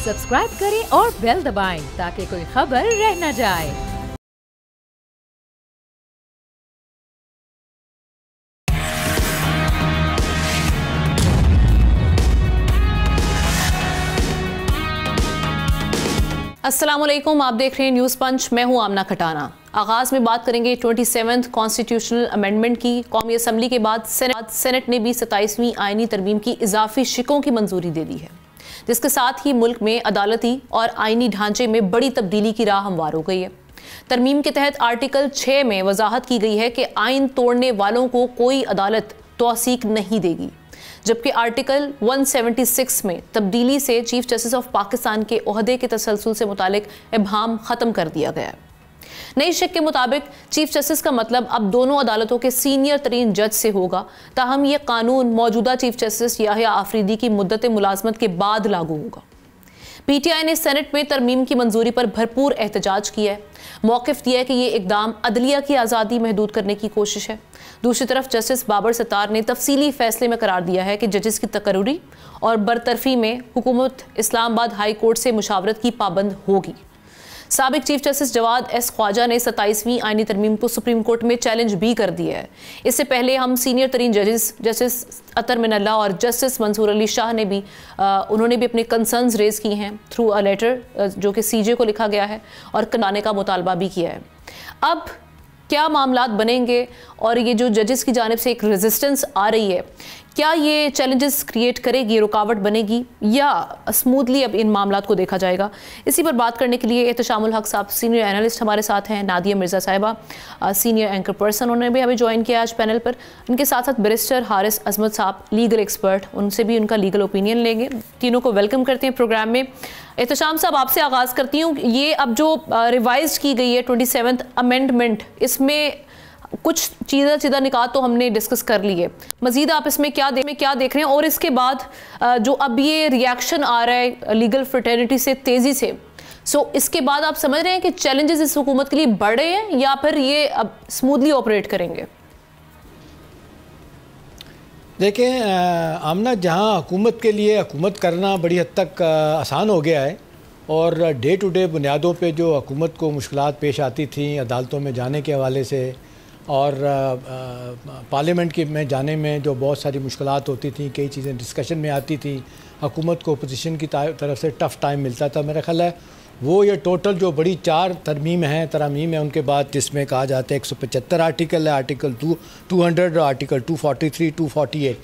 Subscribe करें और bell दबाएं ताकि कोई खबर रह न जाए। अस्सलामुअलैकुम, आप देख रहे हैं न्यूज़ पंच। मैं हूं आमना खटाना। आगाज़ में बात करेंगे 27th कॉन्स्टिट्यूशनल अमेंडमेंट की। कौमी असम्बली के बाद सेनेट ने भी 27वीं आइनी तरमीम की इजाफी शिकों की मंजूरी दे दी है, जिसके साथ ही मुल्क में अदालती और आइनी ढांचे में बड़ी तब्दीली की राह हमवार हो गई है। तरमीम के तहत आर्टिकल 6 में वजाहत की गई है कि आइन तोड़ने वालों को कोई अदालत तौसीक नहीं देगी, जबकि आर्टिकल 176 में तब्दीली से चीफ जस्टिस ऑफ पाकिस्तान के ओहदे के तसलसल से मुतालिक इब्हाम ख़त्म कर दिया गया है। नई शिक के मुताबिक चीफ जस्टिस का मतलब अब दोनों अदालतों के सीनियर तरीन जज से होगा, ताहम यह कानून मौजूदा चीफ जस्टिस याहिया आफरीदी की मुद्दत मुलाजमत के बाद लागू होगा। पीटीआई ने सेनेट में तरमीम की मंजूरी पर भरपूर एहतजाज किया है, मौक़िफ़ दिया है कि यह इकदाम अदलिया की आज़ादी महदूद करने की कोशिश है। दूसरी तरफ जस्टिस बाबर सत्तार ने तफसीली फैसले में करार दिया है कि जजेस की तकर्री और बरतरफी में हुकूमत इस्लामाबाद हाई कोर्ट से मुशावरत की पाबंद होगी। साबिक chief justice Jawad S Khawaja ने 27वीं आइनी तरमीम को सुप्रीम कोर्ट में चैलेंज भी कर दिया है। इससे पहले हम सीनियर तरीन जजेस जस्टिस अतर मिनल्ला और जस्टिस मंसूर अली शाह ने भी उन्होंने भी अपने कंसर्न्स रेज किए हैं थ्रू अ लेटर जो कि सीजे को लिखा गया है और कराने का मुतालबा भी किया है। अब क्या मामलात बनेंगे और ये जो जजेस की जानिब से एक रेजिस्टेंस आ रही है, क्या ये चैलेंजेस क्रिएट करेगी, रुकावट बनेगी या स्मूथली अब इन मामलात को देखा जाएगा? इसी पर बात करने के लिए एहतशामुल हक साहब सीनियर एनालिस्ट हमारे साथ हैं, नादिया मिर्ज़ा साहिबा सीनियर एंकर पर्सन, उन्होंने भी हमें ज्वाइन किया आज पैनल पर। उनके साथ साथ बैरिस्टर हारिस अजमत साहब लीगल एक्सपर्ट, उनसे भी उनका लीगल ओपिनियन लेंगे। तीनों को वेलकम करते हैं प्रोग्राम में। एहतशाम साहब, आपसे आगाज़ करती हूँ। ये अब जो रिवाइज की गई है 27th अमेंडमेंट, इसमें कुछ चीज़ा निकात तो हमने डिस्कस कर ली है, मजीद आप इसमें क्या देख रहे हैं? और इसके बाद जो अब ये रिएक्शन आ रहा है लीगल फ्रेटर्निटी से तेज़ी से, सो इसके बाद आप समझ रहे हैं कि चैलेंजेस इस हुकूमत के लिए बढ़ रहे हैं या फिर ये अब स्मूथली ऑपरेट करेंगे? देखें आमना, जहां हुकूमत के लिए हुकूमत करना बड़ी हद तक आसान हो गया है और डे टू डे बुनियादों पे जो हुकूमत को मुश्किलात पेश आती थी अदालतों में जाने के हवाले से और पार्लियामेंट में जाने में जो बहुत सारी मुश्किलात होती थी, कई चीज़ें डिस्कशन में आती थी, हुकूमत को अपोजिशन की तरफ से टफ़ टाइम मिलता था। मेरा ख्याल है वो ये टोटल जो बड़ी 4 तरमीम है उनके बाद, जिसमें कहा जाता है 175 आर्टिकल है, आर्टिकल 200, आर्टिकल 243, 248।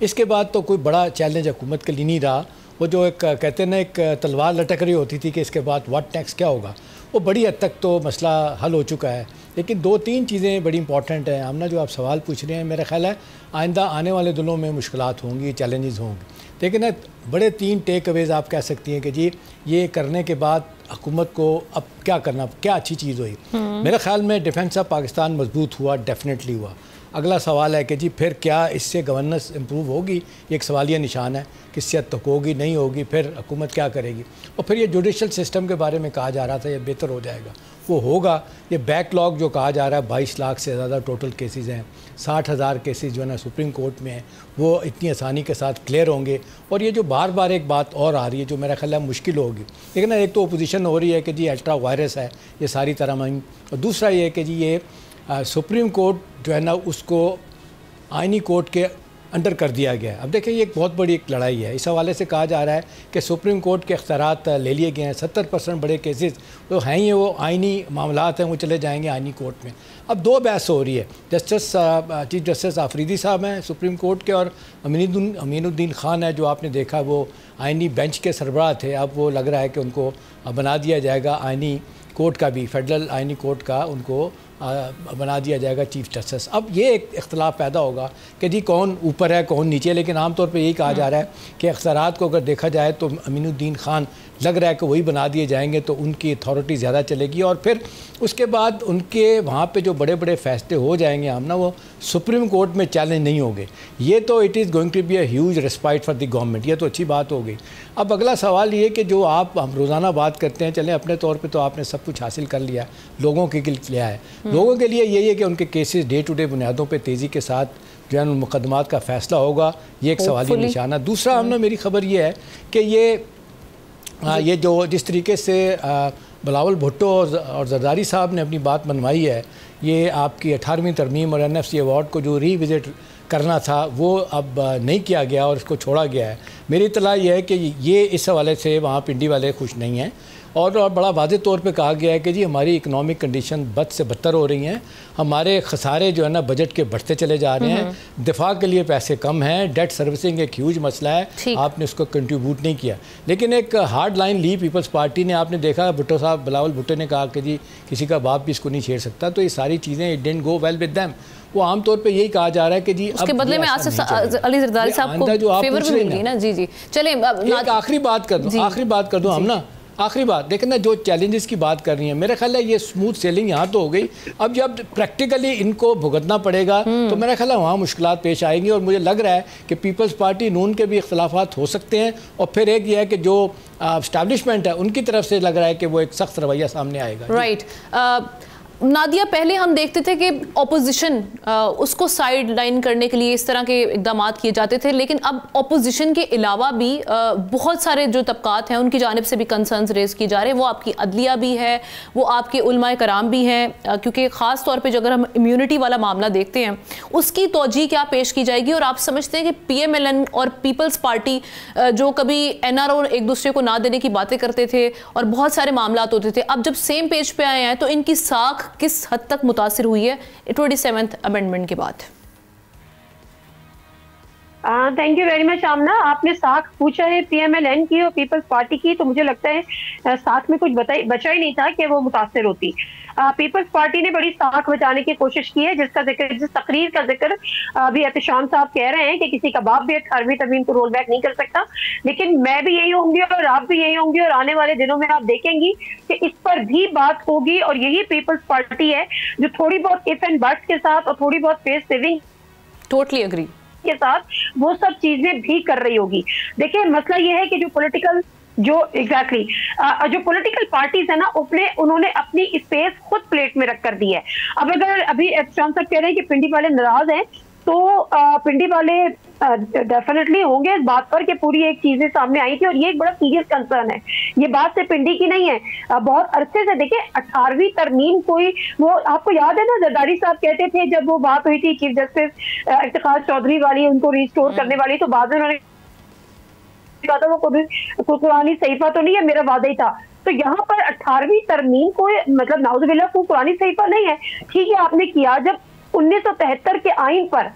इसके बाद तो कोई बड़ा चैलेंज हुकूमत के लिए नहीं रहा। वो जो एक कहते हैं ना, एक तलवार लटक रही होती थी कि इसके बाद व्हाट नेक्स्ट, क्या होगा, वो बड़ी हद तक तो मसला हल हो चुका है। लेकिन 2-3 चीज़ें बड़ी इंपॉर्टेंट हैं। आमना, जो आप सवाल पूछ रहे हैं, मेरा ख्याल है आइंदा आने वाले दिनों में मुश्किलात होंगी, चैलेंजेस होंगे। लेकिन बड़े 3 टेक अवेज़ आप कह सकती हैं कि जी ये करने के बाद हुकूमत को अब क्या करना, क्या अच्छी चीज़ हुई। मेरे ख्याल में डिफेंस ऑफ पाकिस्तान मजबूत हुआ, डेफिनेटली हुआ। अगला सवाल है कि जी फिर क्या इससे गवर्नेंस इम्प्रूव होगी, ये एक सवालिया निशान है। किसी हद तक होगी, नहीं होगी, फिर हुकूमत क्या करेगी। और फिर ये जुडिशल सिस्टम के बारे में कहा जा रहा था ये बेहतर हो जाएगा, वो होगा। ये बैकलॉग जो कहा जा रहा है, 22 लाख से ज़्यादा टोटल केसेस हैं, 60,000 केसेस जो है ना सुप्रीम कोर्ट में हैं, वो इतनी आसानी के साथ क्लियर होंगे। और ये जो बार बार एक बात और आ रही है जो मेरा ख्याल है मुश्किल होगी, लेकिन एक तो अपोजिशन हो रही है कि जी अल्ट्रा वायरस है, ये सारी तरह में, और दूसरा ये कि जी ये सुप्रीम कोर्ट जो है ना उसको आइनी कोर्ट के अंडर कर दिया गया है। अब देखिए ये एक बहुत बड़ी एक लड़ाई है। इस हवाले से कहा जा रहा है कि सुप्रीम कोर्ट के इख्तियारात ले लिए गए हैं। 70% बड़े केसेस तो हैं ही, वो आइनी मामलात हैं, वो चले जाएंगे आइनी कोर्ट में। अब 2 बहस हो रही है। चीफ जस्टिस आफरीदी साहब हैं सुप्रीम कोर्ट के, और अमीनुद्दीन खान है जो आपने देखा वो आइनी बेंच के सरबराह थे। अब वो लग रहा है कि उनको बना दिया जाएगा आइनी कोर्ट का भी, फेडरल आइनी कोर्ट का उनको बना दिया जाएगा चीफ जस्टिस। अब ये एक इख्तलाफ पैदा होगा कि जी कौन ऊपर है कौन नीचे, लेकिन आमतौर पे यही कहा जा रहा है कि अख्तियारात को अगर देखा जाए तो अमीनुद्दीन खान लग रहा है कि वही बना दिए जाएंगे, तो उनकी अथॉरिटी ज़्यादा चलेगी और फिर उसके बाद उनके वहाँ पे जो बड़े बड़े फैसले हो जाएंगे हम ना, वो सुप्रीम कोर्ट में चैलेंज नहीं होंगे। ये तो it is going to be a huge respite for the government, ये तो अच्छी बात हो गई। अब अगला सवाल ये कि जो हम रोज़ाना बात करते हैं, चलें अपने तौर पर तो आपने सब कुछ हासिल कर लिया है, लोगों के लिए लिया है, लोगों के लिए यही है कि उनके केसेस डे टू डे बुनियादों पर तेज़ी के साथ जो है मुकदमात का फ़ैसला होगा, ये एक सवाली निशाना। दूसरा हमने मेरी खबर ये है कि ये हाँ, ये जो जिस तरीके से बिलावल भुट्टो और जरदारी साहब ने अपनी बात मनवाई है, ये आपकी 18वीं तरमीम और NFC अवार्ड को जो रीविज़िट करना था वो अब नहीं किया गया और इसको छोड़ा गया है। मेरी इत्तला ये है कि ये इस हवाले से वहाँ पिंडी वाले खुश नहीं हैं और बड़ा वाज़ेह तौर पे कहा गया है कि जी हमारी इकनॉमिक कंडीशन बद से बदतर हो रही हैं, हमारे खसारे जो है ना बजट के बढ़ते चले जा रहे हैं, दिफा के लिए पैसे कम हैं, डेट सर्विसिंग एक ह्यूज मसला है, आपने उसको कंट्रीब्यूट नहीं किया। लेकिन एक हार्ड लाइन ली पीपल्स पार्टी ने, आपने देखा भुट्टो साहब बिलावल भुट्टो ने कहा कि जी किसी का बाप भी इसको नहीं छेड़ सकता, तो ये सारी चीज़ें it didn't go well with them. वो आमतौर पे यही कहा जा रहा है कि जी उसके बदले में आसिफ अली जरदारी साहब को फेवर भी मिल रही ना। जी जी, चलिए आखिरी बात कर दूं हम ना, आखिरी बात देखें ना, जो चैलेंजेस की बात कर रही है, मेरा ख्याल है ये स्मूथ सेलिंग यहाँ तो हो गई, अब जब प्रैक्टिकली इनको भुगतना पड़ेगा तो मेरा ख्याल है वहाँ मुश्किलात पेश आएंगी। और मुझे लग रहा है कि पीपल्स पार्टी नून के भी इख्तलाफात हो सकते हैं, और फिर एक ये है कि जो एस्टैब्लिशमेंट है उनकी तरफ से लग रहा है कि वो एक सख्त रवैया सामने आएगा। राइट नादिया, पहले हम देखते थे कि ऑपोजिशन उसको साइड लाइन करने के लिए इस तरह के इकदाम किए जाते थे, लेकिन अब ऑपोजिशन के अलावा भी बहुत सारे जो तबकात हैं उनकी जानिब से भी कंसर्न्स रेज किए जा रहे हैं। वो आपकी अदलिया भी है, वो आपके उलमाए कराम भी हैं, क्योंकि ख़ास तौर पे जो अगर हम इम्यूनिटी वाला मामला देखते हैं उसकी तोजी क्या पेश की जाएगी। और आप समझते हैं कि PMLN और पीपल्स पार्टी जो कभी NRO एक दूसरे को ना देने की बातें करते थे और बहुत सारे मामला होते थे, अब जब सेम पेज पे आए हैं तो इनकी साख किस हद तक मुतासिर हुई है 27th अमेंडमेंट के बाद? थैंक यू वेरी मच आमना। आपने साख पूछा है PMLN की और पीपल्स पार्टी की, तो मुझे लगता है साख में कुछ बचा ही नहीं था कि वो मुतासिर होती। पीपल्स पार्टी ने बड़ी साख बचाने की कोशिश की है, जिसका जिक्र, जिस तकरीर का जिक्र अभी एहतशाम साहब कह रहे हैं कि किसी का बाप भी 18वीं तरमीम को रोल बैक नहीं कर सकता, लेकिन मैं भी यही होंगी और आप भी यही होंगी और आने वाले दिनों में आप देखेंगी कि इस पर भी बात होगी। और यही पीपल्स पार्टी है जो थोड़ी बहुत इफ एंड बट्स के साथ और थोड़ी बहुत फेस सेविंग टोटली एग्री के साथ वो सब चीजें भी कर रही होगी। देखिए मसला ये है कि जो पॉलिटिकल जो पॉलिटिकल पार्टीज है ना, उन्होंने अपनी स्पेस खुद प्लेट में रख कर दी है। अब अगर अभी एहतशाम साहब कह रहे हैं कि पिंडी वाले नाराज हैं, तो पिंडी वाले डेफिनेटली होंगे इस बात पर कि पूरी एक चीजें सामने आई थी और ये एक बड़ा सीरियस कंसर्न है। ये बात से पिंडी की नहीं है, बहुत अरसे से। देखिए 18वीं तरमीम कोई, वो आपको याद है ना, जरदारी साहब कहते थे जब वो बात हुई थी चीफ जस्टिस इफ्तिखार चौधरी वाली, उनको रिस्टोर करने वाली, तो बाद में उन्होंने कहा था वो कुरानी सहीफा तो नहीं है, मेरा वादा ही था। तो यहाँ पर 18वीं तरमीम को मतलब नाउजुबिल्लाह को कुरानी सहीफा नहीं है, ठीक है आपने किया। जब 1973 के आइन पर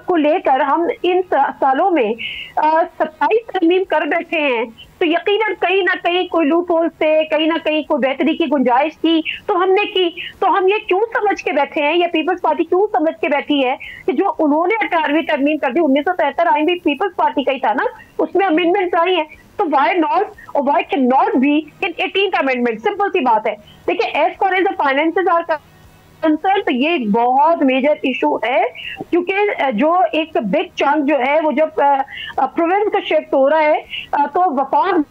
को लेकर हम इन सालों में 27 तरमीम कर बैठे हैं, तो यकीनन कहीं ना कहीं कोई लूप होल से, कहीं ना कहीं कोई बेहतरी की गुंजाइश थी, तो हमने की। तो हम ये क्यों समझ के बैठे हैं, या पीपल्स पार्टी क्यों समझ के बैठी है कि जो उन्होंने 18वीं तरमीम कर दी, 1973 आइन भी पीपल्स पार्टी का ही था ना, उसमें अमेंडमेंट आई है, तो वाई नॉट और why can not be in 18th amendment? Simple सी बात है। देखिए as far as the finances are concerned, तो ये एक बहुत मेजर इशू है, क्योंकि जो एक बिग चंक जो है वो जब प्रोविंस का शिफ्ट हो रहा है, तो वफाक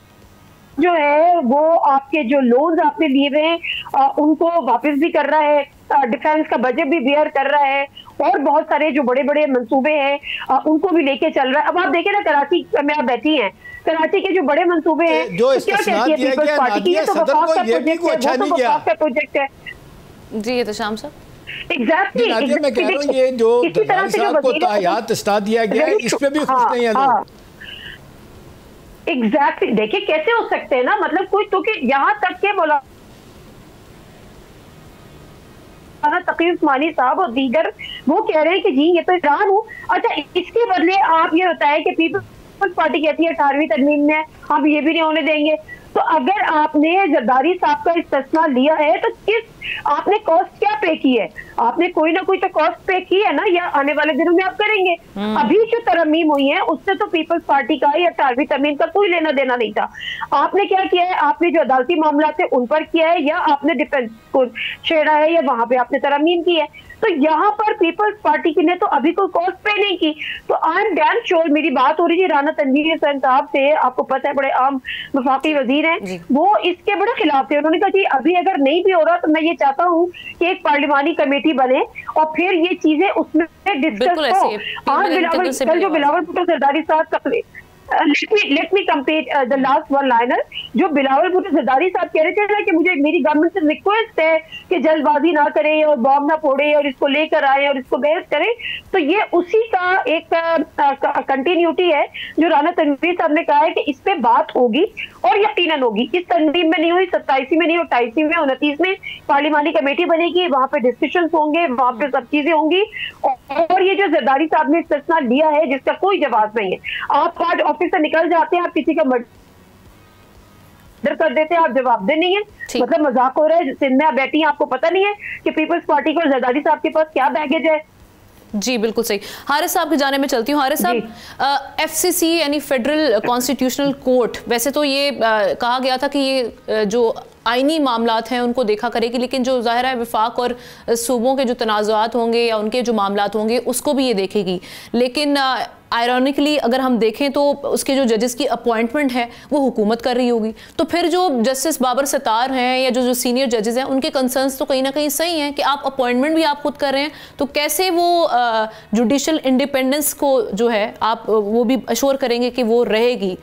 जो है वो आपके जो लोन्स आपने लिए हुए हैं उनको वापस भी कर रहा है, डिफेंस का बजट भी बेयर कर रहा है, और बहुत सारे जो बड़े बड़े मंसूबे हैं उनको भी लेके चल रहा है। अब आप देखें ना, कराची में आप बैठी हैं, कराची के जो बड़े मंसूबे हैं जो तो क्या कहती है पीपल्स पार्टी की, ये तो वफाक का प्रोजेक्ट है। जी एहतशाम साहब, एग्जैक्टली मैं कह रहा हूं, ये जो साहब को तायात इस्ता दिया गया है, इस पे भी खुश नहीं है लोग। एग्जैक्टली देखिए कैसे हो सकते हैं ना, मतलब कोई तो कि यहाँ तक के बोला तकीय उस्मानी साहब और दीगर वो कह रहे हैं कि जी ये तो ईरान हूँ। अच्छा, इसके बदले आप ये बताएं कि पीपल्स पार्टी कहती है 18वीं तरमीम में हम ये भी नहीं होने देंगे। तो अगर आपने जरदारी साहब का इस्तेमाल लिया है तो आपने कॉस्ट क्या पे की है? आपने कोई ना कोई तो कॉस्ट पे की है ना, या आने वाले दिनों में आप करेंगे। अभी जो तरमीम हुई है उससे तो पीपल्स पार्टी का या 18वीं तरमीम का कोई लेना देना नहीं था। आपने क्या किया है? आपने जो अदालती मामला थे उन पर किया है, या आपने डिफेंस को छेड़ा है, या वहां पे आपने तरमीम की है। तो यहाँ पर पीपल्स पार्टी की ने तो अभी कोई कॉस्ट पे नहीं की। तो आई एम डैम श्योर, मेरी बात हो रही थी राना तनवीर हसन साहब से, आपको पता है बड़े आम वफाकी वजीर हैं, वो इसके बड़े खिलाफ थे। उन्होंने कहा कि अभी अगर नहीं भी हो रहा तो मैं ये चाहता हूँ कि एक पार्लिमानी कमेटी बने और फिर ये चीजें उसमें डिस्कस हो। आज जो बिलावल भुट्टो जरदारी साहब का let me complete the last one liner जो बिलावल भुट्टो जरदारी साहब कह रहे थे ना कि मुझे मेरी गवर्नमेंट से रिक्वेस्ट है कि जल्दबाजी ना करें और बॉम्ब ना फोड़े और इसको लेकर आए और इसको बहस करें, तो ये उसी का एक कंटिन्यूटी है जो राना तनवीर साहब ने कहा है कि इस पे बात होगी और यकीनन होगी। इस तंजीम में नहीं हुई, 27 में नहीं, 28 में, 29 में पार्लिमानी कमेटी बनेगी, वहां पे डिस्कशन होंगे, वहां पे सब चीजें होंगी। और ये जो जरदारी साहब ने फैसला लिया है जिसका कोई जवाब नहीं है, आप आज ऑफिस से निकल जाते हैं, आप किसी का मर्डर कर देते हैं, आप जवाबदेह नहीं है, मतलब मजाक हो रहा है। सिंध में आप बैठी हैं, आपको पता नहीं है कि पीपल्स पार्टी को जरदारी साहब के पास क्या बैगेज है। जी बिल्कुल सही। हारिस साहब के जाने में चलती हूँ। हारिस साहब, FCC यानी फेडरल कॉन्स्टिट्यूशनल कोर्ट, वैसे तो ये कहा गया था कि ये जो आईनी मामलात हैं उनको देखा करेगी, लेकिन जो ज़ाहिर है वफाक और सूबों के जो तनाज़ात होंगे या उनके जो मामलात होंगे उसको भी ये देखेगी। लेकिन आयरॉनिकली अगर हम देखें तो उसके जो जजेस की अपॉइंटमेंट है वो हुकूमत कर रही होगी, तो फिर जो जस्टिस बाबर सत्तार हैं या जो सीनियर जजेस हैं उनके कंसर्न्स तो कहीं ना कहीं सही हैं कि आप अपॉइंटमेंट भी आप खुद कर रहे हैं, तो कैसे वो जुडिशल इंडिपेंडेंस को जो है आप वो भी अश्योर करेंगे कि वो रहेगी?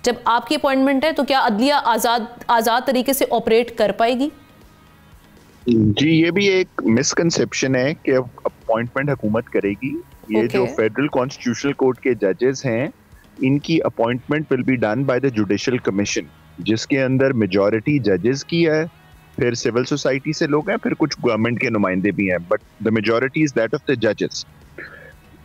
जब आपकी अपॉइंटमेंट है तो क्या अदलिया आज़ाद तरीके से ऑपरेट कर पाएगी? जी, ये भी एक मिसकंसेप्शन है कि अपॉइंटमेंट हुकूमत करेगी। ये जो फेडरल कॉन्स्टिट्यूशनल कोर्ट के जजेस हैं, इनकी appointment will be done by the judicial commission, जिसके अंदर मेजॉरिटी जजेस की है, फिर सिविल सोसाइटी से लोग हैं, फिर कुछ गवर्नमेंट के नुमाइंदे भी हैं, but the majority is that of the जजेस।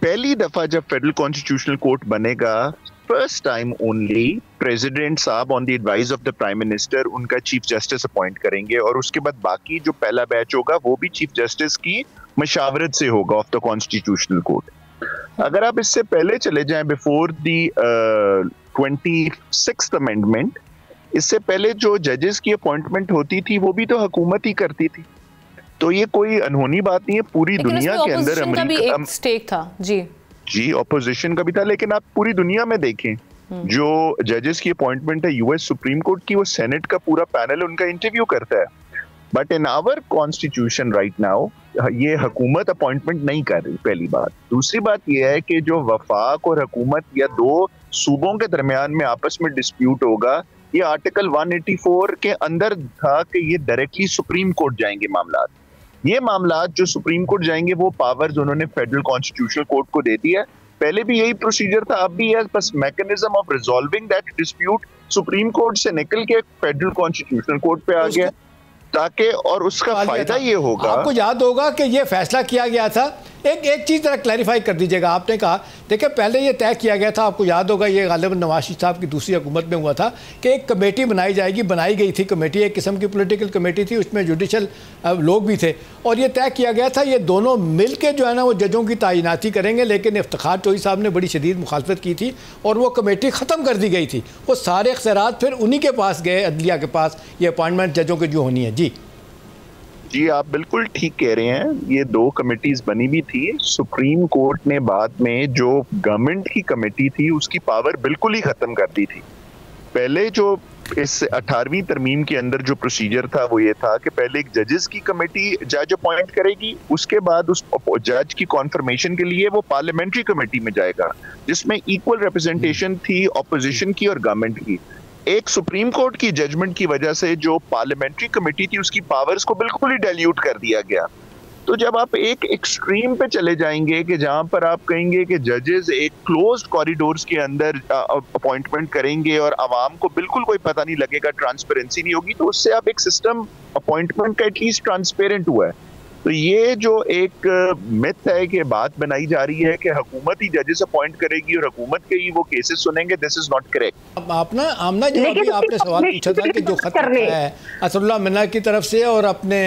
पहली दफा जब फेडरल कॉन्स्टिट्यूशनल कोर्ट बनेगा, फर्स्ट टाइम ओनली प्रेसिडेंट साहब on the advice of the prime minister उनका चीफ जस्टिस अपॉइंट करेंगे, और उसके बाद बाकी जो पहला बैच होगा वो भी चीफ जस्टिस की मशावरत से होगा ऑफ द कॉन्स्टिट्यूशनल कोर्ट। अगर आप इससे पहले चले जाएं, बिफोर द 26th अमेंडमेंट, इससे पहले जो जजेस की अपॉइंटमेंट होती थी वो भी तो हुकूमत ही करती थी, तो ये कोई अनहोनी बात नहीं है। पूरी दुनिया के अंदर अमेरिका स्टेक था जी, ऑपोजिशन का भी था, लेकिन आप पूरी दुनिया में देखें जो जजेस की अपॉइंटमेंट है यूएस सुप्रीम कोर्ट की, वो सेनेट का पूरा पैनल उनका इंटरव्यू करता है। But in our constitution right now ये हुकूमत अपॉइंटमेंट नहीं कर रही, पहली बात। दूसरी बात ये है कि जो वफाक और हुकूमत या दो सूबों के दरमियान में आपस में डिस्प्यूट होगा, ये आर्टिकल 184 के अंदर था कि ये डायरेक्टली सुप्रीम कोर्ट जाएंगे मामलात। ये मामलात जो सुप्रीम कोर्ट जाएंगे वो पावर्स उन्होंने फेडरल कॉन्स्टिट्यूशनल कोर्ट को दे दी है। पहले भी यही प्रोसीजर था, अब भी है, बस mechanism of resolving that dispute supreme court से निकल के फेडरल कॉन्स्टिट्यूशनल कोर्ट पे आ गया, ताकि और उसका फायदा ये होगा। आपको याद होगा कि ये फैसला किया गया था, एक चीज़ जरा क्लैरिफाई कर दीजिएगा। आपने कहा देखिए पहले ये तय किया गया था, आपको याद होगा ये गालिबन नवाज शरीफ साहब की दूसरी हुकूमत में हुआ था कि एक कमेटी बनाई जाएगी, बनाई गई थी कमेटी, एक किस्म की पॉलिटिकल कमेटी थी, उसमें जुडिशल लोग भी थे, और ये तय किया गया था ये दोनों मिल के जो है ना वो जजों की तैनाती करेंगे। लेकिन इफ्तिखार चौधरी साहब ने बड़ी शदीद मुखालफत की थी और वो कमेटी ख़त्म कर दी गई थी। वो सारे इख्तियारात फिर उन्हीं के पास गए, अदलिया के पास, ये अपॉइंटमेंट जजों की जो होनी है। जी, आप बिल्कुल ठीक कह रहे हैं, ये दो कमेटीज बनी भी थी। सुप्रीम कोर्ट ने बाद में जो गवर्नमेंट की कमेटी थी उसकी पावर बिल्कुल ही खत्म कर दी थी। पहले जो इस 18वीं तरमीम के अंदर जो प्रोसीजर था वो ये था कि पहले एक जजेस की कमेटी जज अपॉइंट करेगी, उसके बाद उस जज की कॉन्फर्मेशन के लिए वो पार्लियामेंट्री कमेटी में जाएगा, जिसमें इक्वल रिप्रेजेंटेशन थी ऑपोजिशन की और गवर्नमेंट की। एक सुप्रीम कोर्ट की जजमेंट की वजह से जो पार्लियामेंट्री कमेटी थी उसकी पावर्स को बिल्कुल ही डाइल्यूट कर दिया गया। तो जब आप एक एक्सट्रीम पे चले जाएंगे कि जहां पर आप कहेंगे कि जजेस एक क्लोज्ड कॉरिडोर्स के अंदर अपॉइंटमेंट करेंगे और आवाम को बिल्कुल कोई पता नहीं लगेगा, ट्रांसपेरेंसी नहीं होगी, तो उससे आप एक सिस्टम अपॉइंटमेंट का एटलीस्ट ट्रांसपेरेंट हुआ है। तो ये जो एक मिथ है कि बात बनाई जा रही है कि हुकूमत ही जजेस अपॉइंट करेगी और हुकूमत के ही वो केसेस सुनेंगे, दिस इज नॉट करेक्ट। अपना आमना जो अभी आपने सवाल पूछा था कि जो खत है असदुल्लाह मिन्ना की तरफ से और अपने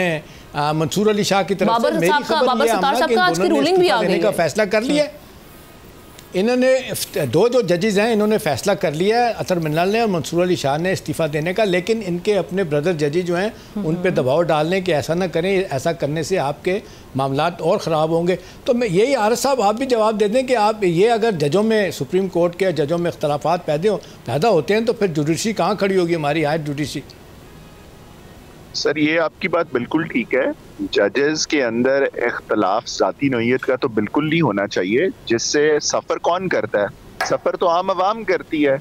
मंसूर अली शाह की तरफ से, मेरी खबर ये आमना कि इन्होंने देने का फैसला कर लिया। इन्होंने दो जो जजेस हैं इन्होंने फैसला कर लिया है, अतर मिन्नाल ने और मंसूर अली शाह ने इस्तीफ़ा देने का, लेकिन इनके अपने ब्रदर जजेस जो हैं उन पे दबाव डालने कि ऐसा ना करें, ऐसा करने से आपके मामलात और ख़राब होंगे। तो मैं यही आरिफ साहब आप भी जवाब दे दें कि आप ये अगर जजों में सुप्रीम कोर्ट के जजों में इख्तलाफात पैदा होते हैं तो फिर जुडिशरी कहाँ खड़ी होगी, हमारी हायर जुडिशरी? सर, ये आपकी बात बिल्कुल ठीक है, जजेस के अंदर इख्तलाफ ज़ाती नौइयत का तो बिल्कुल नहीं होना चाहिए। जिससे सफ़र कौन करता है? सफ़र तो आम आवाम करती है।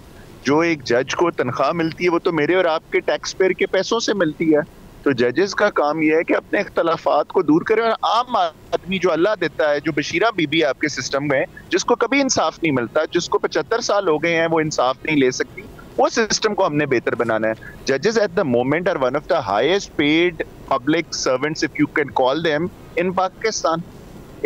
जो एक जज को तनख्वाह मिलती है वो तो मेरे और आपके टैक्स पेयर के पैसों से मिलती है। तो जजेस का काम यह है कि अपने इख्तलाफात को दूर करें और आम आदमी जो अल्लाह देता है, जो बशीरा बीबी है आपके सिस्टम में, जिसको कभी इंसाफ नहीं मिलता, जिसको 75 साल हो गए हैं वो इंसाफ नहीं ले सकती, वो सिस्टम को हमने बेहतर बनाना है। जजेस at the moment are one of the highest paid public servants if you can call them in Pakistan.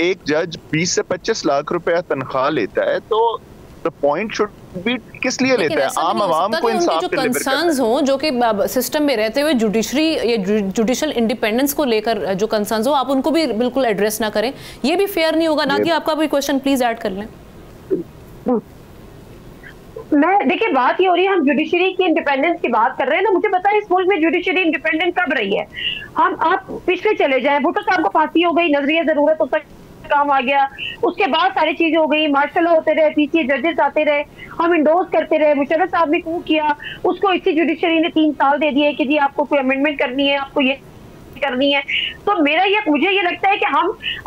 एक जज 20 से 25 लाख रुपया तनख्वाह लेता है, तो द पॉइंट शुड बी किस लिए लेता है? आम आवाम को इंसाफ जो कंसर्न्स हो, जो कि सिस्टम में रहते हुए जुडिशरी या जुडिशल इंडिपेंडेंस को लेकर जो कंसर्न्स हो, आप उनको भी बिल्कुल एड्रेस ना करें, ये भी फेयर नहीं होगा ना। कि आपका भी क्वेश्चन प्लीज ऐड कर लें। मैं देखिए, बात ये हो रही है, हम जुडिशरी की इंडिपेंडेंस की बात कर रहे हैं ना। मुझे पता है इस मुल्क में जुडिशरी इंडिपेंडेंट कब रही है। आप पिछले चले जाएं, भुट्टो साहब को फांसी हो गई, नजरिया जरूरत होता काम आ गया, उसके बाद सारी चीजें हो गई, मार्शल होते रहे, पीछे जजेस आते रहे, हम इंडोर्स करते रहे, मुशर्रफ साहब ने कू किया, उसको इसी जुडिशरी ने 3 साल दे दिए कि जी आपको कोई अमेंडमेंट करनी है, आपको ये करनी है। तो मुझे ये लगता है कि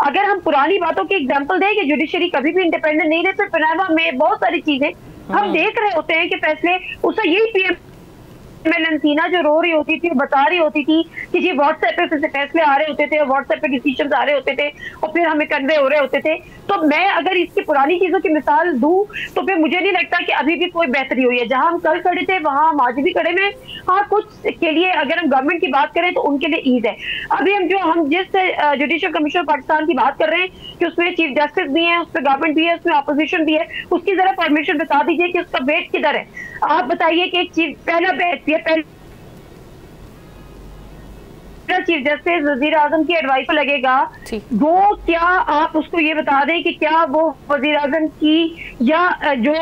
अगर हम पुरानी बातों की एग्जांपल दें कि जुडिशरी कभी भी इंडिपेंडेंट नहीं रहती, पनामा में बहुत सारी चीजें हम देख रहे होते हैं कि फैसले उससे यही पीएम सीना जो रो रही होती थी, बता रही होती थी कि जी व्हाट्सएप पे फैसले आ रहे होते थे, व्हाट्सएप पे डिसीजन आ रहे होते थे और फिर हमें कन्वे हो रहे होते थे। तो मैं अगर इसकी पुरानी चीजों की मिसाल दूं तो फिर मुझे नहीं लगता कि अभी भी कोई बेहतरी हुई है। जहां हम कल खड़े थे वहां हम आज भी खड़े में। हाँ, कुछ के लिए अगर हम गवर्नमेंट की बात करें तो उनके लिए ईद है। अभी हम जिस जुडिशल कमीशन पाकिस्तान की बात कर रहे हैं कि उसमें चीफ जस्टिस भी है, उसमें गवर्नमेंट भी है, उसमें अपोजिशन भी है, उसकी जरा फॉर्मेशन बता दीजिए कि उसका वेट किधर है। आप बताइए कि एक चीफ पहला बेस्ट चीफ जस्टिस वजीर आजम की एडवाइस पर लगेगा, वो क्या आप उसको ये बता दें कि क्या वो वजीर आजम की या जो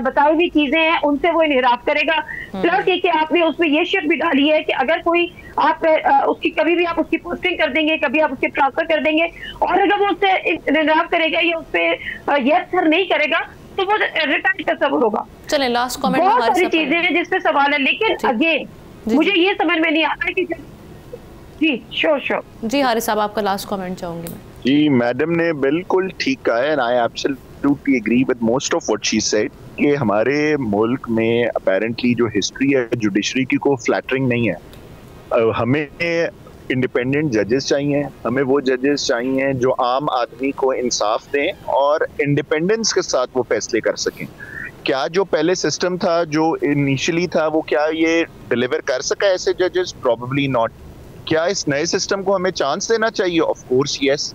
बताई हुई चीजें हैं उनसे वो इनहराफ करेगा। प्लस ये कि आपने उसमें ये शर्त भी डाली है कि अगर कोई आप उसकी कभी भी आप उसकी पोस्टिंग कर देंगे, कभी आप उसकी ट्रांसफर कर देंगे और अगर वो उससे इनहराफ करेगा या उस पर यस सर नहीं करेगा तो वो रिटर्न तस्वुर होगा। चलें, लास्ट कमेंट। बहुत सारी चीजें हैं जिसपे सवाल है, लेकिन अगेन मुझे ये समझ में नहीं आता कि जी श्योर जी हारिस साहब, आपका लास्ट कमेंट चाहूंगी मैं। जी, मैडम ने बिल्कुल ठीक कहा है, and I absolutely agree with most of what she said कि हमारे मुल्क में अपेरेंटली जो हिस्ट्री है जुडिशरी की को फ्लैटरिंग नहीं है। हमें इंडिपेंडेंट जजेस चाहिए, हमें वो जजेस चाहिए जो आम आदमी को इंसाफ दें और इंडिपेंडेंस के साथ वो फैसले कर सकें। क्या जो पहले सिस्टम था, जो इनिशियली था, वो क्या ये डिलीवर कर सका ऐसे जजेस? Probably not. क्या इस नए सिस्टम को हमें चांस देना चाहिए? Of course yes.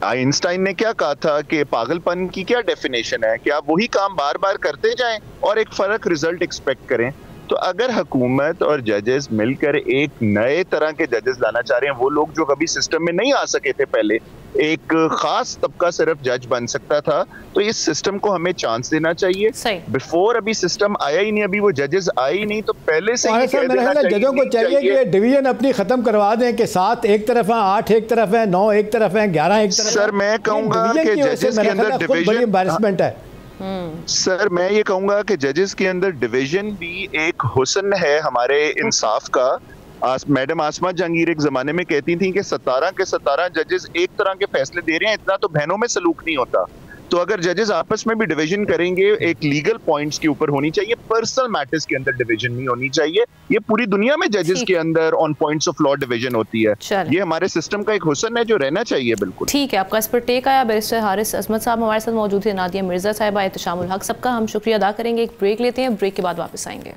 आइंस्टाइन ने क्या कहा था कि पागलपन की क्या डेफिनेशन है? क्या वही काम बार बार करते जाएं और एक फर्क रिजल्ट एक्सपेक्ट करें? तो अगर हुकूमत और जजेस मिलकर एक नए तरह के जजेस लाना चाह रहे हैं, वो लोग जो कभी सिस्टम में नहीं आ सके थे पहले, एक खास तबका सिर्फ जज बन सकता था, तो इस सिस्टम को हमें चांस देना चाहिए। बिफोर अभी सिस्टम आया ही नहीं, अभी वो जजेस आए ही नहीं, तो पहले से ही कह देना चाहिए। जजों को चाहिए कि डिवीजन अपनी खत्म करवा दें कि 7 एक तरफ है, 8 एक तरफ है, 9 एक तरफ है, 11 एक तरफ है। सर मैं कहूंगा कि जजेस के अंदर डिवीजन एम्बैरेसमेंट है। सर मैं ये कहूंगा कि जजेस के अंदर डिवीजन भी एक हुस्न है हमारे इंसाफ का। मैडम आसमा जहांगीर एक जमाने में कहती थी कि 17 के 17 जजेस एक तरह के फैसले दे रहे हैं, इतना तो बहनों में सलूक नहीं होता। तो अगर जजेस आपस में भी डिवीजन करेंगे, एक लीगल पॉइंट्स के ऊपर होनी चाहिए, पर्सनल मैटर्स के अंदर डिवीजन नहीं होनी चाहिए। ये पूरी दुनिया में जजेस के अंदर on points of law division होती है। ये हमारे सिस्टम का एक हुस्न है जो रहना चाहिए। बिल्कुल ठीक है, आपका इस पर टेक आया। बैरिस्टर हारिस अजमत साहब हमारे साथ मौजूद है, नादिया मिर्जा साहिबा, एहतशामुल हक, सबका हम शुक्रिया अदा करेंगे। एक ब्रेक लेते हैं, ब्रेक के बाद वापस आएंगे।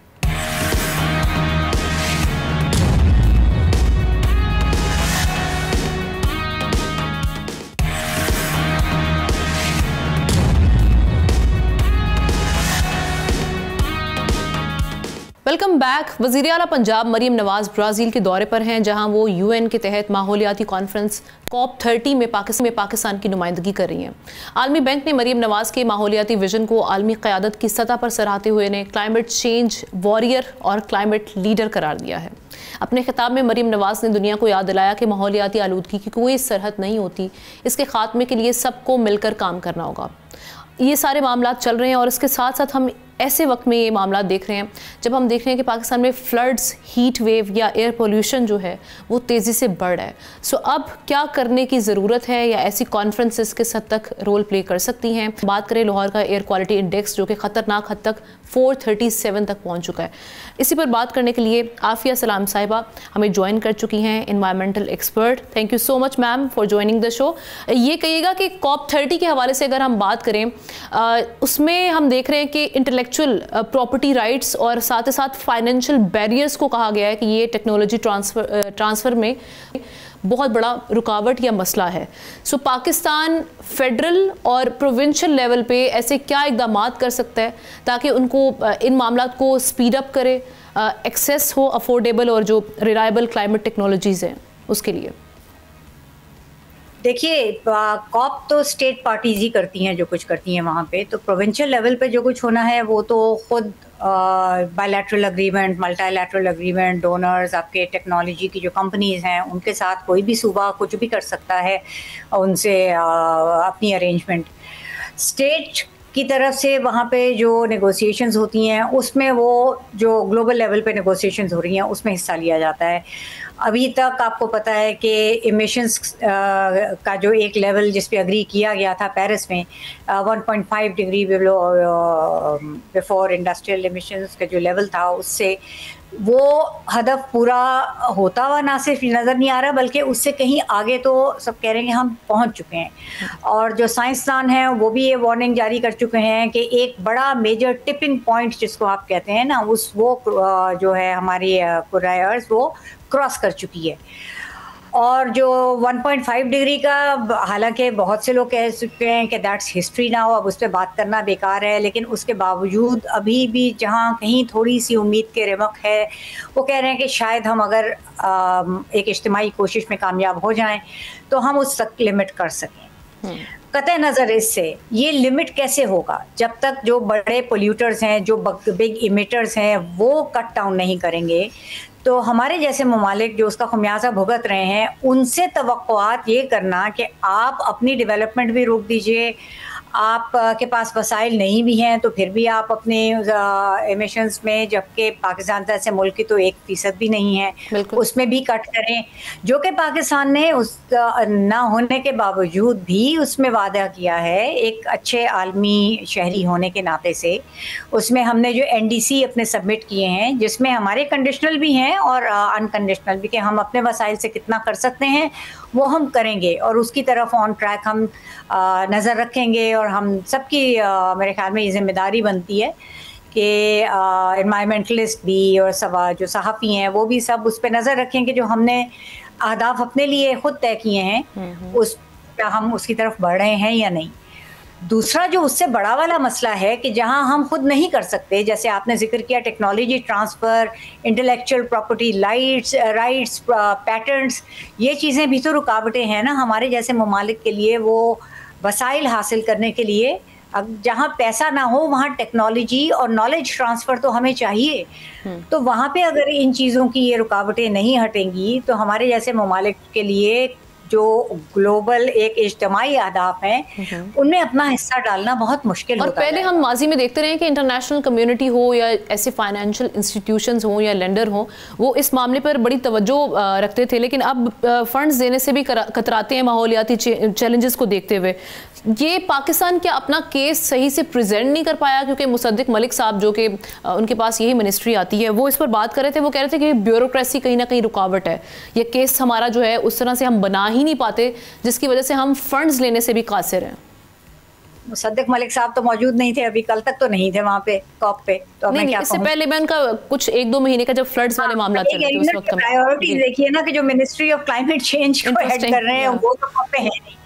Welcome back. वज़ीर आला पंजाब मरीम नवाज ब्राज़ील के दौरे पर हैं, जहां वो यूएन के तहत माहौलियाती कॉन्फ्रेंस COP30 में पाकिस्तान की नुमाइंदगी कर रही हैं। आलमी बैंक ने मरीम नवाज के माहौलियाती विजन को आलमी क़यादत की सतह पर सराहते हुए इन्हें क्लाइमेट चेंज वॉरियर और क्लाइमेट लीडर करार दिया है। अपने खिताब में मरीम नवाज ने दुनिया को याद दिलाया कि माहौलियाती आलूदगी की कोई सरहद नहीं होती, इसके खात्मे के लिए सबको मिलकर काम करना होगा। ये सारे मामला चल रहे हैं और इसके साथ साथ हम ऐसे वक्त में ये मामला देख रहे हैं जब हम देख रहे हैं कि पाकिस्तान में फ्लड्स, हीट वेव या एयर पोल्यूशन जो है वो तेज़ी से बढ़ रहा है। सो अब क्या करने की ज़रूरत है या ऐसी कॉन्फ्रेंसेस किस हद तक रोल प्ले कर सकती हैं? बात करें लाहौर का एयर क्वालिटी इंडेक्स जो कि ख़तरनाक हद तक 437 तक पहुंच चुका है। इसी पर बात करने के लिए आफिया सलाम साहिबा हमें ज्वाइन कर चुकी हैं, environmental expert. Thank you so much ma'am for joining the show. ये कहिएगा कि COP30 के हवाले से अगर हम बात करें, उसमें हम देख रहे हैं कि इंटेलेक्चुअल प्रॉपर्टी राइट्स और साथ ही साथ फाइनेंशियल बैरियर्स को कहा गया है कि ये टेक्नोलॉजी ट्रांसफ़र में बहुत बड़ा रुकावट या मसला है। सो पाकिस्तान फेडरल और प्रोविंशियल लेवल पे ऐसे क्या इक़दामात कर सकता है ताकि उनको इन मामलात को स्पीड अप करे, एक्सेस हो अफोर्डेबल और जो रिलायबल क्लाइमेट टेक्नोलॉजीज़ हैं उसके लिए? देखिए, कॉप तो स्टेट पार्टीज ही करती हैं जो कुछ करती हैं वहाँ पे, तो प्रोविंशियल लेवल पे जो कुछ होना है वो तो खुद bilateral agreement, multilateral agreement, donors, आपके टेक्नोलॉजी की जो कंपनीज हैं उनके साथ कोई भी सूबा कुछ भी कर सकता है उनसे अपनी अरेंजमेंट। स्टेट की तरफ से वहाँ पे जो नेगोशिएशंस होती हैं उसमें वो जो ग्लोबल लेवल पे नेगोशिएशंस हो रही हैं उसमें हिस्सा लिया जाता है। अभी तक आपको पता है कि एमिशंस का जो एक लेवल जिस पे अग्री किया गया था पेरिस में 1.5 डिग्री बिफोर इंडस्ट्रियल एमिशंस का जो लेवल था, उससे वो हदफ पूरा होता हुआ ना सिर्फ नज़र नहीं आ रहा बल्कि उससे कहीं आगे तो सब कह रहे हैं कि हम पहुंच चुके हैं। और जो साइंसदान हैं वो भी ये वार्निंग जारी कर चुके हैं कि एक बड़ा मेजर टिपिंग पॉइंट जिसको आप कहते हैं ना, वो जो है हमारी कुराए अर्थ वो क्रॉस कर चुकी है। और जो 1.5 डिग्री का, हालांकि बहुत से लोग कह सकते हैं कि दैट्स हिस्ट्री ना हो, अब उस पर बात करना बेकार है, लेकिन उसके बावजूद अभी भी जहाँ कहीं थोड़ी सी उम्मीद के रमक है, वो कह रहे हैं कि शायद हम अगर एक इज्तिमाई कोशिश में कामयाब हो जाएं तो हम उस तक लिमिट कर सकें। कतई नज़र इससे ये लिमिट कैसे होगा जब तक जो बड़े पोल्यूटर्स हैं, जो बिग इमिटर्स हैं, वो कट डाउन नहीं करेंगे, तो हमारे जैसे ममालिक जो उसका खमियाजा भुगत रहे हैं उनसे तवक्कुआत ये करना कि आप अपनी डेवलपमेंट भी रोक दीजिए, आप के पास वसाइल नहीं भी हैं तो फिर भी आप अपने एमिशंस में, जबकि पाकिस्तान जैसे मुल्क की तो 1% भी नहीं है, उसमें भी कट करें, जो कि पाकिस्तान ने उस ना होने के बावजूद भी उसमें वादा किया है एक अच्छे आलमी शहरी होने के नाते से। उसमें हमने जो NDC अपने सबमिट किए हैं जिसमें हमारे कंडीशनल भी हैं और अनकंडीशनल भी, कि हम अपने वसाइल से कितना कर सकते हैं वो हम करेंगे और उसकी तरफ ऑन ट्रैक हम नज़र रखेंगे। और हम सबकी मेरे ख्याल में ये जिम्मेदारी बनती है कि एनवायरमेंटलिस्ट भी और सब जो सहाफ़ी हैं वो भी सब उस पर नज़र रखें कि जो हमने अहदाफ अपने लिए ख़ुद तय किए हैं उस हम उसकी तरफ बढ़ रहे हैं या नहीं। दूसरा जो उससे बड़ा वाला मसला है कि जहां हम खुद नहीं कर सकते, जैसे आपने जिक्र किया technology transfer, intellectual property rights, patterns, ये चीज़ें भी तो रुकावटें हैं ना हमारे जैसे ममालिक के लिए। वो वसाइल हासिल करने के लिए अब जहाँ पैसा ना हो वहाँ टेक्नोलॉजी और नॉलेज ट्रांसफ़र तो हमें चाहिए। तो वहाँ पे अगर इन चीज़ों की ये रुकावटें नहीं हटेंगी तो हमारे जैसे ममालिक के लिए जो ग्लोबल एक इज्तिमाई अहदाफ हैं उनमें अपना हिस्सा डालना बहुत मुश्किल होता है। और पहले हम माजी में देखते रहे कि इंटरनेशनल कम्युनिटी हो या ऐसे फाइनेंशियल इंस्टीट्यूशंस हो या लेंडर हो, वो इस मामले पर बड़ी तवज्जो रखते थे, लेकिन अब फंड्स देने से भी कतराते हैं माहौलियाती चैलेंजेस को देखते हुए। ये पाकिस्तान क्या अपना केस सही से प्रेजेंट नहीं कर पाया? क्योंकि मुसद्दिक मलिक साहब जो कि उनके पास यही मिनिस्ट्री आती है, वो इस पर बात कर रहे थे। वो कह रहे थे कि ब्यूरोक्रेसी कहीं ना कहीं रुकावट है, ये केस हमारा जो है उस तरह से हम बना ही नहीं पाते जिसकी वजह से हम फंड्स लेने से भी कासिर हैं। मुसद्दिक मलिक साहब तो मौजूद नहीं थे, अभी कल तक तो नहीं थे वहाँ पे कॉप पे, तो नहीं, क्या इससे पहले मैं उनका कुछ 1-2 महीने का जब फ्लड्स वाले मामला चल रहे थे उस वक्त प्रायोरिटी देखिए ना कि जो मिनिस्ट्री ऑफ क्लाइमेट चेंज को हेड कर रहे हैं वो तो कॉप पे है नहीं।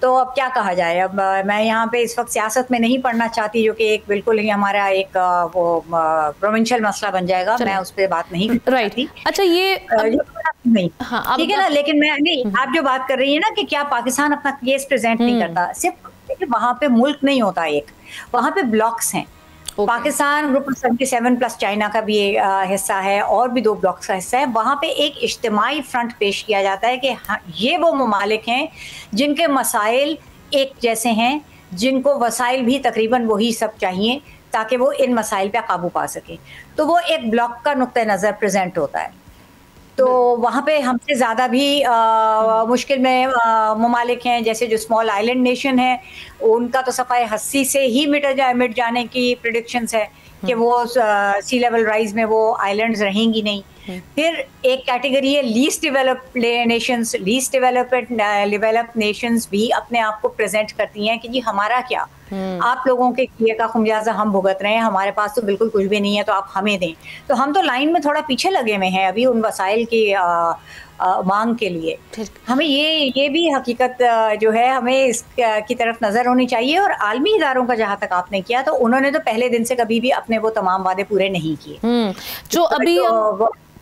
तो अब क्या कहा जाए, अब मैं यहाँ पे इस वक्त सियासत में नहीं पढ़ना चाहती जो कि एक बिल्कुल ही हमारा एक वो प्रोविंशियल मसला बन जाएगा, मैं उस पर बात नहीं करती। अच्छा ये नहीं ठीक है ना, लेकिन मैं नहीं, आप जो बात कर रही है ना कि क्या पाकिस्तान अपना केस प्रेजेंट नहीं करता, सिर्फ वहाँ पे मुल्क नहीं होता, एक वहाँ पे ब्लॉक्स हैं। पाकिस्तान ग्रुप 77 प्लस चाइना का भी हिस्सा है और भी 2 ब्लॉक्स का हिस्सा है। वहाँ पे एक इज्तिमाई फ्रंट पेश किया जाता है कि हाँ, ये वो ममालिक हैं जिनके मसाइल एक जैसे हैं, जिनको वसाइल भी तकरीबन वही सब चाहिए ताकि वो इन मसाइल पे काबू पा सकें। तो वो एक ब्लॉक का नुक्ता नज़र प्रेजेंट होता है। तो वहाँ पे हमसे ज़्यादा भी मुश्किल में ममालिक हैं, जैसे जो स्मॉल आइलैंड नेशन है उनका तो सफ़ाई 80 से ही मिट जाने की प्रेडिक्शंस है कि वो सी लेवल राइज में वो आइलैंड्स रहेंगी नहीं। फिर एक कैटेगरी है least developed Nations. Least developed Nations भी अपने आप को प्रेजेंट करती हैं कि जी हमारा क्या, आप लोगों के किए का खुमियाजा हम भुगत रहे हैं, हमारे पास तो बिल्कुल कुछ भी नहीं है, तो आप हमें दें। तो हम तो लाइन में थोड़ा पीछे लगे हुए हैं अभी उन वसाइल की मांग के लिए। हमें ये भी हकीकत जो है हमें इसकी तरफ नजर होनी चाहिए। और आलमी इदारों का जहाँ तक आपने किया, तो उन्होंने तो पहले दिन से कभी भी अपने वो तमाम वादे पूरे नहीं किए। जो अभी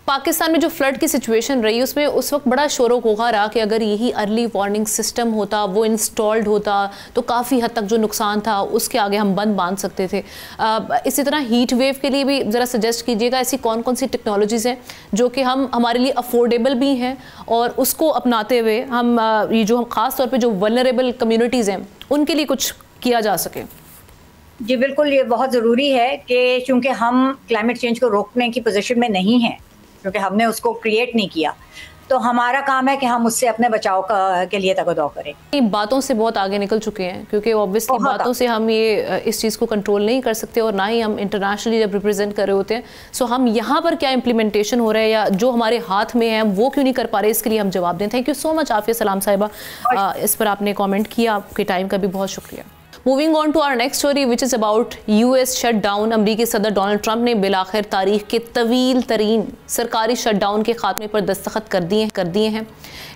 पाकिस्तान में जो फ्लड की सिचुएशन रही उसमें उस वक्त बड़ा शोर गुहा रहा कि अगर यही अर्ली वार्निंग सिस्टम होता, वो इंस्टॉल्ड होता, तो काफ़ी हद तक जो नुकसान था उसके आगे हम बंद बांध सकते थे। इसी तरह हीट वेव के लिए भी ज़रा सजेस्ट कीजिएगा, ऐसी कौन कौन सी टेक्नोलॉजीज़ हैं जो कि हम हमारे लिए अफोर्डेबल भी हैं और उसको अपनाते हुए हम ये जो हम ख़ास तौर पर जो वल्नरेबल कम्यूनिटीज़ हैं उनके लिए कुछ किया जा सके। जी बिल्कुल, ये बहुत ज़रूरी है कि चूँकि हम क्लाइमेट चेंज को रोकने की पोजीशन में नहीं हैं, क्योंकि हमने उसको क्रिएट नहीं किया, तो हमारा काम है कि हम उससे अपने बचाव के लिए तगदो करें। बातों से बहुत आगे निकल चुके हैं क्योंकि ऑब्वियसली बातों से हम ये इस चीज़ को कंट्रोल नहीं कर सकते और ना ही हम इंटरनेशनली जब रिप्रेजेंट कर रहे होते हैं। सो हम यहाँ पर क्या इम्प्लीमेंटेशन हो रहा है या जो हमारे हाथ में है वो क्यों नहीं कर पा रहे, इसके लिए हम जवाब दें। Thank you so much Afia सलाम साहिबा, इस पर आपने कॉमेंट किया, आपके टाइम का भी बहुत शुक्रिया। Moving on to our next story which is about US shutdown. अमरीकी सदर डोनाल्ड ट्रंप ने बिलाखिर तारीख के तवील तरीन सरकारी शटडाउन के खात्मे पर दस्तखत कर दिए हैं।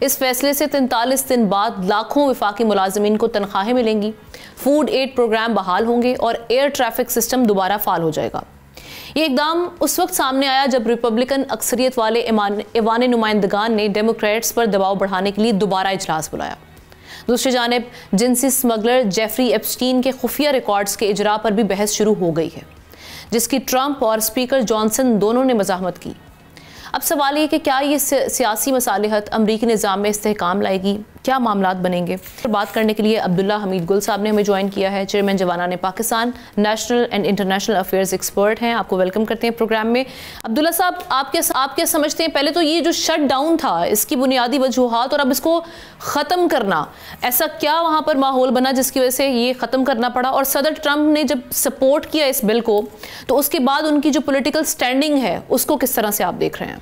इस फैसले से 43 दिन बाद लाखों वफाकी मुलाजमीन को तनख्वाहें मिलेंगी, फूड एड प्रोग्राम बहाल होंगे और एयर ट्रैफिक सिस्टम दोबारा फाल हो जाएगा। ये इकदाम उस वक्त सामने आया जब रिपब्लिकन अक्सरियत वाले ऐवान नुमाइंदगान ने डेमोक्रेट्स पर दबाव बढ़ाने के लिए दोबारा इजलास बुलाया। दूसरी जानिब जिनसी स्मगलर जेफरी एप्स्टीन के खुफिया रिकॉर्ड्स के इजरा पर भी बहस शुरू हो गई है, जिसकी ट्रंप और स्पीकर जॉनसन दोनों ने मज़ाहमत की। अब सवाल ये कि क्या ये सियासी मसालिहत अमरीकी निज़ाम में इस्तेहकाम लाएगी, क्या मामलात बनेंगे। बात करने के लिए अब्दुल्ला हमीद गुल साहब ने हमें ज्वाइन किया है, चेयरमैन जवानाने Pakistan, national and international affairs expert हैं। आपको वेलकम करते हैं प्रोग्राम में। अब्दुल्ला साहब, आप क्या समझते हैं, पहले तो ये जो शट डाउन था इसकी बुनियादी वजूहात और अब इसको ख़त्म करना, ऐसा क्या वहाँ पर माहौल बना जिसकी वजह से ये ख़त्म करना पड़ा? और सदर ट्रंप ने जब सपोर्ट किया इस बिल को तो उसके बाद उनकी जो पॉलिटिकल स्टैंडिंग है उसको किस तरह से आप देख रहे हैं?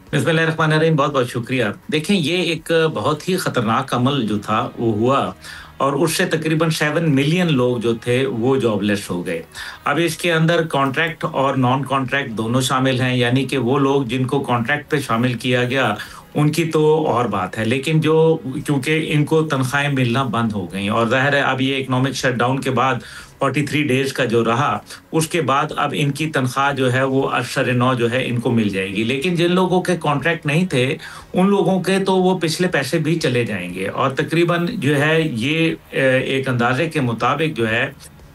बिस्मिल्लाहिर्रहमानिर्रहीम, बहुत बहुत शुक्रिया। देखें, ये एक बहुत ही ख़तरनाक अमल जो था वो हुआ और उससे तकरीबन 7 मिलियन लोग जो थे वो जॉबलेस हो गए। अब इसके अंदर कॉन्ट्रैक्ट और नॉन कॉन्ट्रैक्ट दोनों शामिल हैं, यानी कि वो लोग जिनको कॉन्ट्रैक्ट पे शामिल किया गया उनकी तो और बात है, लेकिन जो क्योंकि इनको तनख्वाहें मिलना बंद हो गई और ज़ाहिर है अब ये इकोनॉमिक शटडाउन के बाद 43 डेज का जो रहा उसके बाद अब इनकी तनख्वाह जो है वो अशर-ए-नौ जो है इनको मिल जाएगी। लेकिन जिन लोगों के कॉन्ट्रैक्ट नहीं थे उन लोगों के तो वो पिछले पैसे भी चले जाएंगे और तकरीबन जो है ये एक अंदाजे के मुताबिक जो है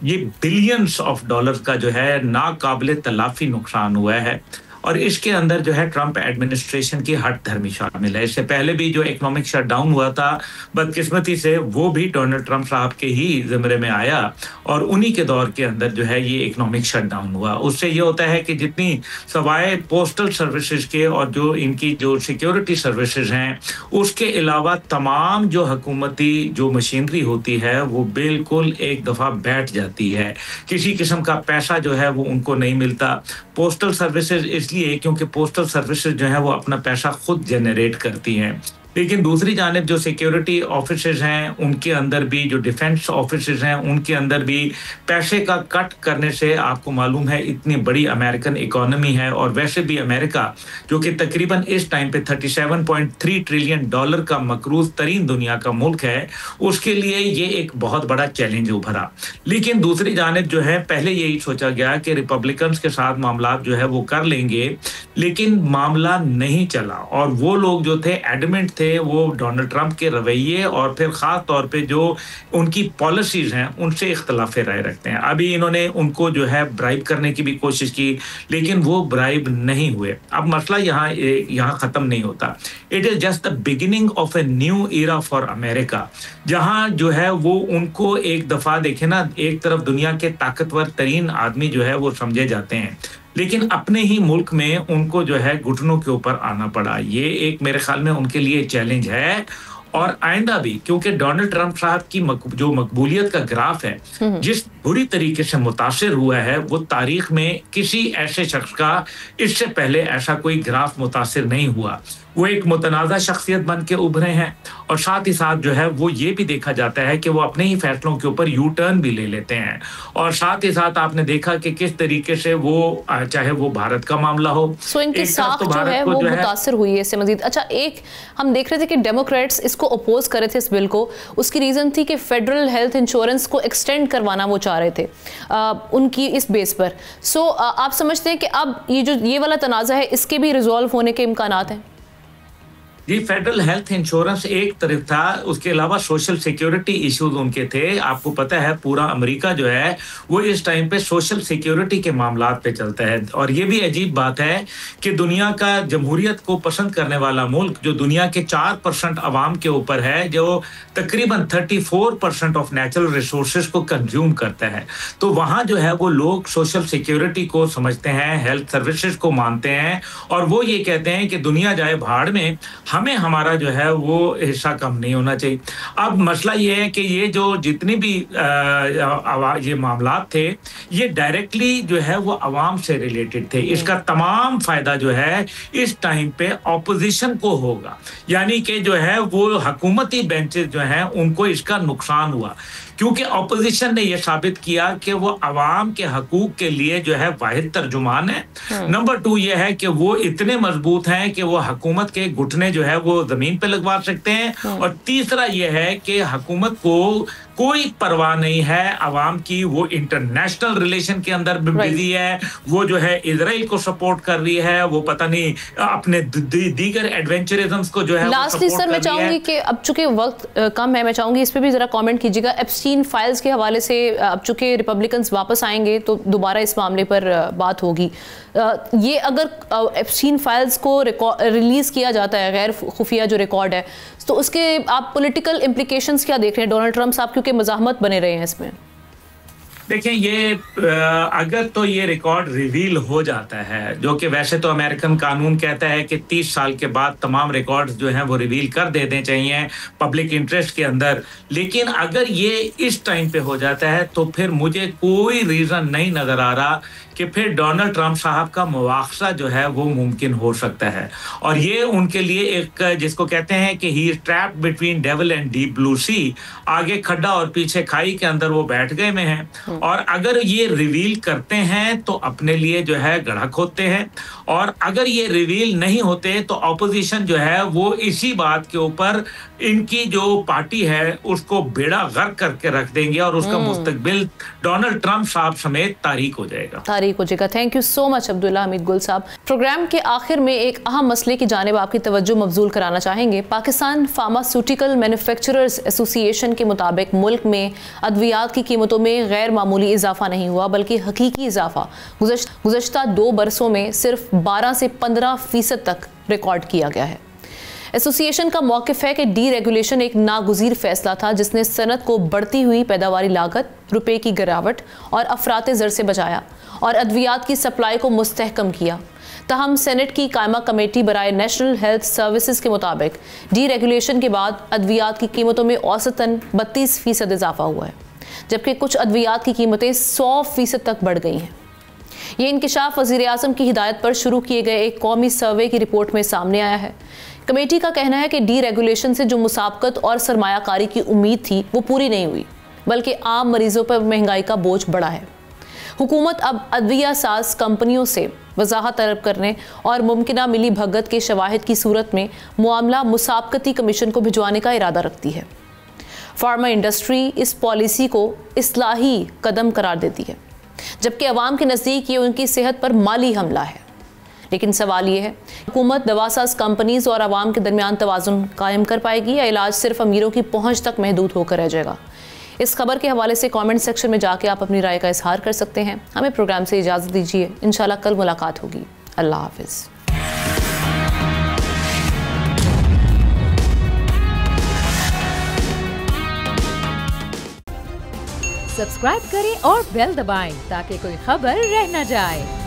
ये बिलियंस ऑफ डॉलर्स का जो है नाकाबिले तलाफी नुकसान हुआ है और इसके अंदर जो है ट्रंप एडमिनिस्ट्रेशन की हट धर्मी शामिल है। इससे पहले भी जो इकोनॉमिक शटडाउन हुआ था बदकिस्मती से वो भी डोनाल्ड ट्रंप साहब के ही ज़िम्मे में आया और उन्हीं के दौर के अंदर जो है ये इकोनॉमिक शटडाउन हुआ। उससे ये होता है कि जितनी सवाए पोस्टल सर्विसेज के और जो इनकी जो सिक्योरिटी सर्विसेज हैं उसके अलावा तमाम जो हुकूमती जो मशीनरी होती है वो बिल्कुल एक दफ़ा बैठ जाती है, किसी किस्म का पैसा जो है वो उनको नहीं मिलता। पोस्टल सर्विसेज इसलिए क्योंकि पोस्टल सर्विसेज जो है वो अपना पैसा खुद जनरेट करती हैं, लेकिन दूसरी जानिब जो सिक्योरिटी ऑफिसर्स हैं उनके अंदर भी, जो डिफेंस ऑफिसर्स हैं उनके अंदर भी पैसे का कट करने से आपको मालूम है इतनी बड़ी अमेरिकन इकोनॉमी है और वैसे भी अमेरिका जो कि तकरीबन इस टाइम पे 37.3 ट्रिलियन डॉलर का मकरूज तरीन दुनिया का मुल्क है, उसके लिए ये एक बहुत बड़ा चैलेंज उभरा। लेकिन दूसरी जानिब जो है पहले यही सोचा गया कि रिपब्लिकन्स के साथ मामला जो है वो कर लेंगे, लेकिन मामला नहीं चला और वो लोग जो थे एडमेंट थे वो डोनाल्ड ट्रंप के रवैये और फिर ख़ास तौर पे जो उनकी पॉलिसीज़ हैं उनसे इख्तलाफ राय रखते हैं। अभी इन्होंने उनको जो है ब्राइब करने की भी कोशिश की लेकिन वो ब्राइब नहीं हुए। अब मसला यहाँ ख़त्म नहीं होता। It is just the beginning of a new era for America, जहाँ जो है वो उनको एक दफ़ा देखे ना, एक तरफ दुनिया के ताकतवर तरीन आदमी जो है वो समझे जाते हैं लेकिन अपने ही मुल्क में उनको जो है घुटनों के ऊपर आना पड़ा। ये एक मेरे ख्याल में उनके लिए चैलेंज है और आइंदा भी, क्योंकि डोनाल्ड ट्रंप साहब की जो मकबूलियत का ग्राफ है जिस बुरी तरीके से मुतासिर हुआ है, वो तारीख में किसी ऐसे शख्स का इससे पहले ऐसा कोई ग्राफ मुतासिर नहीं हुआ। वो एक मुतनाज़ा शख्सियत बन के उभरे हैं और साथ ही साथ जो है वो ये भी देखा जाता है कि वो अपने ही फैसलों के ऊपर यू टर्न भी ले लेते हैं। और साथ ही साथ आपने देखा कि किस तरीके से वो चाहे वो भारत का मामला हो, सो इनकी साख जो है वो मुतासिर हुई है इससे मजीद। अच्छा, एक हम देख रहे थे कि डेमोक्रेट्स इसको अपोज कर रहे थे इस बिल को, उसकी रीजन थी कि फेडरल हेल्थ इंश्योरेंस को एक्सटेंड करवाना वो चाह रहे थे उनकी इस बेस पर। सो आप समझते हैं कि अब ये वाला तनाज़ा है इसके भी रिजॉल्व होने के इम्कानात हैं? जी, फेडरल हेल्थ इंश्योरेंस एक तरफ था, उसके अलावा सोशल सिक्योरिटी इश्यूज उनके थे। आपको पता है पूरा अमेरिका जो है वो इस टाइम पे सोशल सिक्योरिटी के मामलात पे चलता है। और ये भी अजीब बात है कि दुनिया का जमहूरियत को पसंद करने वाला मुल्क जो दुनिया के 4% अवाम के ऊपर है, जो तकरीबन 34% ऑफ नेचुरल रिसोर्सेज को कंज्यूम करता है, तो वहाँ जो है वो लोग सोशल सिक्योरिटी को समझते हैं, हेल्थ सर्विसेज को मानते हैं और वो ये कहते हैं कि दुनिया जाए भाड़ में, हमें हमारा जो है वो हिस्सा कम नहीं होना चाहिए। अब मसला ये है कि ये जो जितनी भी ये मामलात थे ये डायरेक्टली जो है वो अवाम से रिलेटेड थे। इसका तमाम फायदा जो है इस टाइम पे ऑपोजिशन को होगा, यानी कि जो है वो हुकूमती बेंचेस जो हैं उनको इसका नुकसान हुआ, क्योंकि ऑपोजिशन ने यह साबित किया कि वो अवाम के हकूक के लिए जो है वाहिद तर्जुमान है। नंबर 2 ये है कि वो इतने मजबूत हैं कि वो हुकूमत के घुटने जो है वो जमीन पे लगवा सकते हैं। और तीसरा ये है कि हुकूमत को कोई परवाह नहीं है अवाम की, वो इंटरनेशनल रिलेशन के अंदर बिजी है, वो जो है इजराइल को सपोर्ट कर रही है, वो पता नहीं अपने दीगर एडवेंचरिज्म को जो है लास्टली सर मैं चाहूंगी कि अब चूंकि वक्त कम है, मैं चाहूंगी इस पे भी जरा कमेंट कीजिएगा। एप्स्टीन फाइल्स के हवाले से अब चूंकि रिपब्लिकन्स वापस आएंगे तो दोबारा इस मामले पर बात होगी। ये अगर एप्स्टीन फाइल्स को रिलीज किया जाता है, गैर खुफिया जो रिकॉर्ड है, तो उसके आप पॉलिटिकल इम्प्लीकेशंस क्या देख रहे हैं? डोनाल्ड ट्रंप साहब क्योंकि मज़ाहमत बने रहे हैं इसमें। देखिए, ये अगर तो ये रिकॉर्ड रिवील हो जाता है, जो कि वैसे तो अमेरिकन कानून कहता है कि 30 साल के बाद तमाम रिकॉर्ड्स जो हैं वो रिवील कर देने चाहिए पब्लिक इंटरेस्ट के अंदर, लेकिन अगर ये इस टाइम पे हो जाता है तो फिर मुझे कोई रीज़न नहीं नज़र आ रहा कि फिर डोनाल्ड ट्रंप साहब का मुआवजा जो है वो मुमकिन हो सकता है। और ये उनके लिए एक जिसको कहते हैं कि he is trapped between devil and deep blue sea, आगे खड्डा और पीछे खाई के अंदर वो बैठ गए में हैं। और अगर ये रिवील करते हैं तो अपने लिए जो है गढ़क होते हैं, और अगर ये रिवील नहीं होते तो ऑपोजिशन जो है वो इसी बात के ऊपर इनकी जो पार्टी है उसको बेड़ा गर्क करके रख देंगे और उसका मुस्तकबिल डोनाल्ड ट्रंप साहब समेत तारीक हो जाएगा। Thank you so much Abdullah Hamid गुल साहब। प्रोग्राम के आखिर में एक अहम मसले की जानिब आपकी तवज्जो मबजूल कराना चाहेंगे। पाकिस्तान फार्मास्यूटिकल मैन्युफैक्चरर्स एसोसिएशन के मुताबिक मुल्क में अद्वियात की कीमतों में गैर मामूली इजाफा नहीं हुआ, बल्कि हकीकी इजाफा गुज़श्ता 2 बरसों में सिर्फ 12 से 15% तक रिकॉर्ड किया गया है। एसोसिएशन का मौक़िफ़ है कि डी रेगुलेशन एक नागुज़ीर फैसला था जिसने सनत को बढ़ती हुई पैदावारी लागत, रुपए की गिरावट और अफरात ज़र से बचाया और अद्वियात की सप्लाई को मुस्तहकम किया। तहम सेनेट की कायमा कमेटी बराए नेशनल हेल्थ सर्विसेज के मुताबिक डी रेगुलेशन के बाद अद्वियात की कीमतों में औसतन 32% इजाफा हुआ है, जबकि कुछ अद्वियात की कीमतें 100% तक बढ़ गई हैं। ये इंकिशाफ वज़ीर-ए-आज़म की हिदायत पर शुरू किए गए एक कौमी सर्वे की रिपोर्ट में सामने आया है। कमेटी का कहना है कि डी रेगुलेशन से जो मुसाबकत और सरमायाकारी की उम्मीद थी वो पूरी नहीं हुई, बल्कि आम मरीजों पर महंगाई का बोझ बढ़ा है। हुकूमत अब अद्विया साज कंपनियों से वजाहत तलब करने और मुमकिना मिली भगत के शवाहिद की सूरत में मामला मुसाबकती कमीशन को भिजवाने का इरादा रखती है। फार्मा इंडस्ट्री इस पॉलिसी को इस्लाही कदम करार देती है, जबकि अवाम के नज़दीक ये उनकी सेहत पर माली हमला है। लेकिन सवाल ये है, हुकूमत दवासाज कंपनीज और आवाम के दरमियान तवाज़ुन कायम कर पाएगी या इलाज सिर्फ अमीरों की पहुंच तक महदूद होकर रह जाएगा? इस खबर के हवाले से कमेंट सेक्शन में जाके आप अपनी राय का इजहार कर सकते हैं। हमें प्रोग्राम से इजाज़त दीजिए, इंशाल्लाह कल मुलाकात होगी। अल्लाह हाफिज़। सब्सक्राइब करें और बेल दबाएं ताकि कोई खबर रह न जाए।